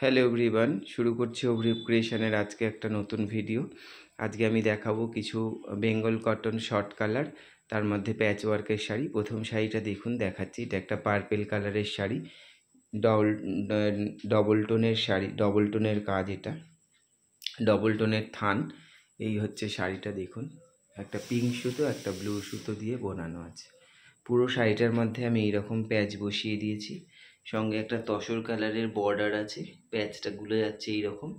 Hello everyone, শুরু করছি অভিরূপ ক্রিয়েশনের আজকে একটা নতুন ভিডিও। আজকে আমি দেখাবো কিছু বেঙ্গল কটন শর্ট কালার, তার মধ্যে প্যাচ ওয়ার্কের শাড়ি। প্রথম শাড়িটা দেখুন দেখাচ্ছি, এটা একটা পার্পেল কালারের শাড়ি, ডবল টোনের শাড়ি, ডবল টোনের কাজ, এটা ডবল টোনের থান। এই হচ্ছে শাড়িটা দেখুন, একটা পিঙ্ক সুতো একটা ব্লু সুতো দিয়ে বোনানো আছে। পুরো শাড়িটার মধ্যে আমি এইরকম প্যাচ বসিয়ে দিয়েছি, সঙ্গে একটা তসর কালারের বর্ডার আছে, প্যাচটা গুলে যাচ্ছে এইরকম।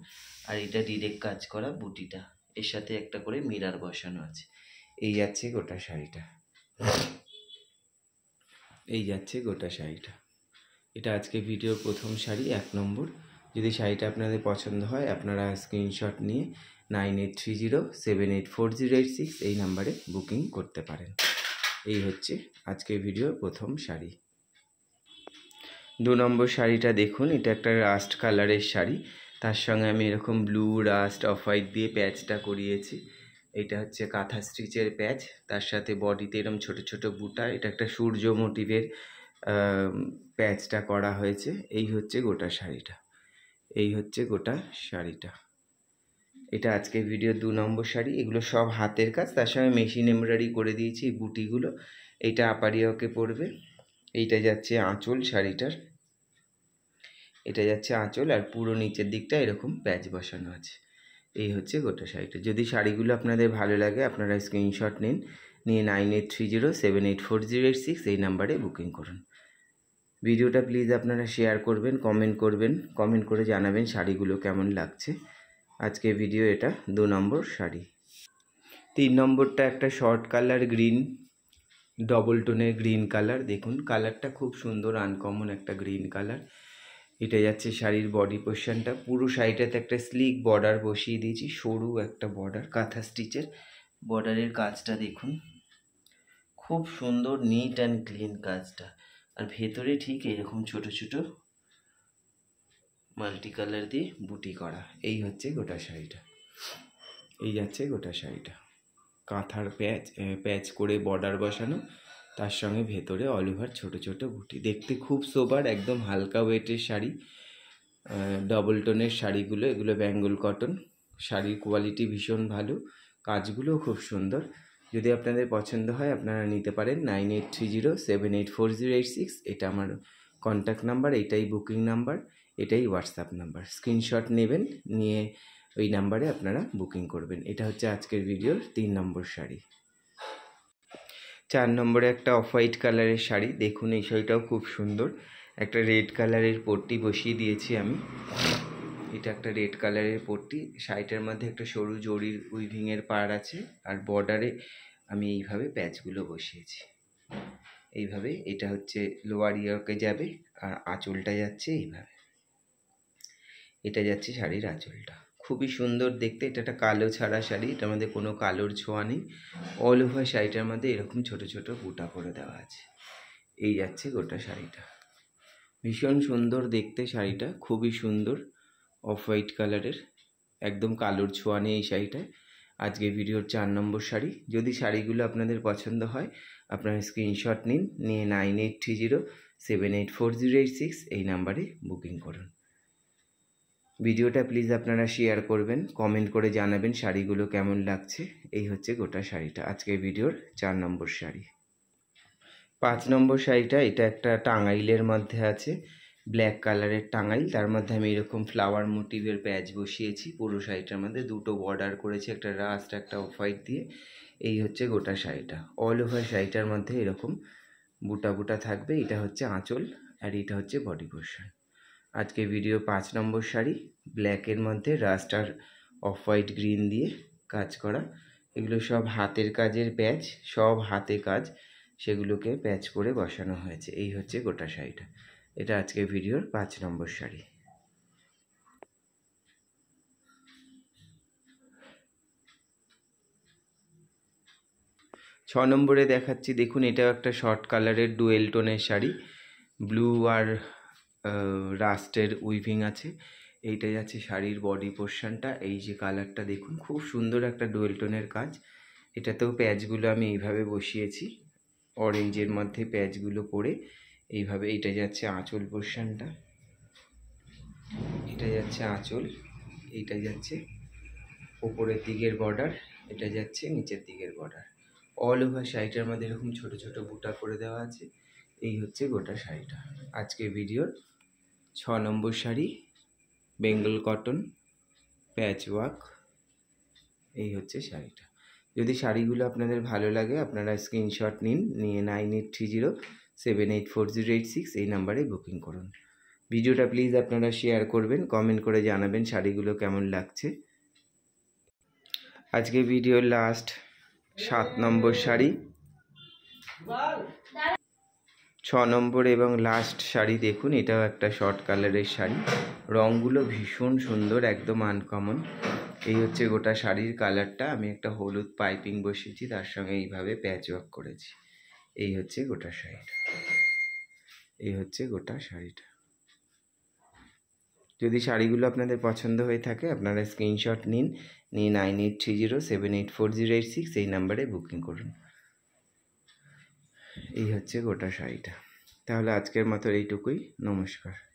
আর এটা ডিরেক্ট কাজ করা বুটিটা, এর সাথে একটা করে মিরার বসানো আছে। এই যাচ্ছে গোটা শাড়িটা, এই যাচ্ছে গোটা শাড়িটা। এটা আজকে ভিডিওর প্রথম শাড়ি, 1 নম্বর। যদি শাড়িটা আপনাদের পছন্দ হয় আপনারা স্ক্রিনশট নিয়ে 9830784086 এই নাম্বারে বুকিং করতে পারেন। এই হচ্ছে আজকের ভিডিওর প্রথম শাড়ি। 2 নম্বর শাড়িটা দেখুন, এটা একটা রাস্ট কালারের শাড়ি, তার সঙ্গে আমি এরকম ব্লু রাস্ট অফ হোয়াইট দিয়ে প্যাচটা করিয়েছি। এটা হচ্ছে কাঁথা স্টিচের প্যাচ, তার সাথে বডিতে এরকম ছোট ছোট বুটা, এটা একটা সূর্য মোটিভের প্যাচটা করা হয়েছে। এই হচ্ছে গোটা শাড়িটা, এই হচ্ছে গোটা শাড়িটা। এটা আজকের ভিডিও 2 নম্বর শাড়ি। এগুলো সব হাতের কাজ, তার সঙ্গে মেশিন এমব্রয়ডারি করে দিয়েছি এই বুটিগুলো। এইটা আপারিয়াকে পড়বে। এইটা যাচ্ছে আঁচল শাড়িটার, এটা যাচ্ছে আঁচল, আর পুরো নিচের দিকটা এরকম প্যাচ বসানো আছে। এই হচ্ছে গোটা শাড়িটা। যদি শাড়িগুলো আপনাদের ভালো লাগে আপনারা স্ক্রিনশট নিন, নিয়ে 9830784086 এই নাম্বারে বুকিং করুন। ভিডিওটা প্লিজ আপনারা শেয়ার করবেন, কমেন্ট করবেন, কমেন্ট করে জানাবেন শাড়িগুলো কেমন লাগছে। আজকে ভিডিও এটা 2 নম্বর শাড়ি। 3 নম্বরটা একটা শর্ট কালার গ্রিন, ডবল টোনের গ্রিন কালার। দেখুন কালারটা খুব সুন্দর, আনকমন একটা গ্রিন কালার। এটা যাচ্ছে শাড়ির বডি পোর্শনটা। পুরো শাড়িটাতে একটা স্লিক বর্ডার বসিয়ে দিয়েছি, সরু একটা বর্ডার, কাঁথা স্টিচের। বর্ডারের কাজটা দেখুন, খুব সুন্দর নিট অ্যান্ড ক্লিন কাজটা। আর ভেতরে ঠিক এরকম ছোট ছোট মাল্টি কালার দিয়ে বুটি করা। এই হচ্ছে গোটা শাড়িটা, এই যাচ্ছে গোটা শাড়িটা। কাঁথার প্যাচ করে বর্ডার বসানো, তার সঙ্গে ভেতরে অল ওভার ছোট ছোট বুটি। দেখতে খুব সোবার, একদম হালকা ওয়েটের শাড়ি। ডবল টোনের শাড়িগুলো, এগুলো বেঙ্গল কটন। শাড়ির কোয়ালিটি ভীষণ ভালো, কাজগুলো খুব সুন্দর। যদি আপনাদের পছন্দ হয় আপনারা নিতে পারেন। 9830784086 এটা আমার কন্ট্যাক্ট নাম্বার, এটাই বুকিং নাম্বার, এটাই হোয়াটসঅ্যাপ নাম্বার। স্ক্রিনশট নেবেন, নিয়ে ওই নাম্বারে আপনারা বুকিং করবেন। এটা হচ্ছে আজকের ভিডিওর 3 নম্বর শাড়ি। 4 নম্বরে একটা অফ হোয়াইট কালারের শাড়ি। দেখুন এই শাড়িটাও খুব সুন্দর, একটা রেড কালারের পট্টি বসিয়ে দিয়েছি আমি। এটা একটা রেড কালারের পট্টি, শাড়িটার মধ্যে একটা সরু জরির উইভিংয়ের পাড় আছে, আর বর্ডারে আমি এইভাবে প্যাচগুলো বসিয়েছি এইভাবে। এটা হচ্ছে লোয়ার ইয়ারকে যাবে, আর আঁচলটা যাচ্ছে এইভাবে। এটা যাচ্ছে শাড়ির আঁচলটা, খুবই সুন্দর দেখতে। এটা একটা কালো ছাড়া শাড়ি, এটার মধ্যে কোনো কালোর ছোঁয়া নেই। অল ওভার শাড়িটার মধ্যে এরকম ছোট ছোট বুটা করে দেওয়া আছে। এই যাচ্ছে গোটা শাড়িটা, ভীষণ সুন্দর দেখতে শাড়িটা, খুবই সুন্দর। অফ হোয়াইট কালারের, একদম কালোর ছোঁয়া নেই এই শাড়িটায়। আজকে ভিডিওর 4 নম্বর শাড়ি। যদি শাড়িগুলো আপনাদের পছন্দ হয় আপনারা স্ক্রিনশট নিন, নিয়ে 9830784086 এই নাম্বারে বুকিং করুন। ভিডিওটা প্লিজ আপনারা শেয়ার করবেন, কমেন্ট করে জানাবেন শাড়িগুলো কেমন লাগছে। এই হচ্ছে গোটা শাড়িটা, আজকের ভিডিওর 4 নম্বর শাড়ি। 5 নম্বর শাড়িটা, এটা একটা টাঙ্গাইলের মধ্যে আছে, ব্ল্যাক কালারের টাঙ্গাইল, তার মধ্যে আমি এরকম ফ্লাওয়ার মোটিভের প্যাচ বসিয়েছি। পুরো শাড়িটার মধ্যে দুটো বর্ডার করেছি, একটা রাস্ট একটা অফ হোয়াইট দিয়ে। এই হচ্ছে গোটা শাড়িটা। অল ওভার শাড়িটার মধ্যে এরকম বুটা বুটা থাকবে। এটা হচ্ছে আঁচল, আর এটা হচ্ছে বডি পোর্শন। আজকে ভিডিও 5 নম্বর শাড়ি, ব্ল্যাকের মধ্যে রাস্ট আর অফ হোয়াইট গ্রিন দিয়ে কাজ করা। এগুলো সব হাতের কাজের প্যাচ, সব হাতে কাজ, সেগুলোকে প্যাচ করে বসানো হয়েছে। এই হচ্ছে গোটা শাড়িটা। এটা আজকে ভিডিওর 5 নম্বর শাড়ি। 6 নম্বরে দেখাচ্ছি, দেখুন এটাও একটা শর্ট কালারের ডুয়েল টোনের শাড়ি, ব্লু আর রাস্টের উইভিং আছে। এইটা যাচ্ছে শাড়ির বডি পোর্শনটা। এই যে কালারটা দেখুন, খুব সুন্দর একটা ডুয়েল টোনের কাজ। এটাতেও প্যাচগুলো আমি এইভাবে বসিয়েছি, অরেঞ্জের মধ্যে প্যাচগুলো করে এইভাবে। এটা যাচ্ছে আঁচল পোর্শনটা, এটা যাচ্ছে আঁচল, এইটা যাচ্ছে ওপরের দিকের বর্ডার, এটা যাচ্ছে নিচের দিকের বর্ডার। অল ওভার শাড়িটার মধ্যে এরকম ছোট ছোট বুটা করে দেওয়া আছে। এই হচ্ছে গোটা শাড়িটা। আজকে ভিডিওর 6 নম্বর sari, Bengal cotton patch work. এই হচ্ছে শাড়িটা। যদি শাড়িগুলো আপনাদের ভালো লাগে আপনারা স্ক্রিনশট নিন, নিয়ে 9830784086 এই নাম্বারে বুকিং করুন। ভিডিওটা প্লিজ আপনারা শেয়ার করবেন, কমেন্ট করে জানাবেন শাড়িগুলো কেমন লাগছে। আজকে ভিডিওর লাস্ট 7 নম্বর শাড়ি, 6 নম্বর এবং লাস্ট শাড়ি দেখুন। এটাও একটা শর্ট কালারের শাড়ি, রঙগুলো ভীষণ সুন্দর, একদম আনকমন। এই হচ্ছে গোটা শাড়ির কালারটা। আমি একটা হলুদ পাইপিং বসিয়েছি, তার সঙ্গে এইভাবে প্যাচ ওয়ার্ক করেছি। এই হচ্ছে গোটা শাড়িটা। এই হচ্ছে গোটা শাড়িটা। যদি শাড়িগুলো আপনাদের পছন্দ হয়ে থাকে আপনারা স্ক্রিনশট নিন, নিয়ে 9830784086 এই নাম্বারে বুকিং করুন। এই হচ্ছে গোটা শাড়িটা। তাহলে আজকের মতো এইটুকুই। নমস্কার।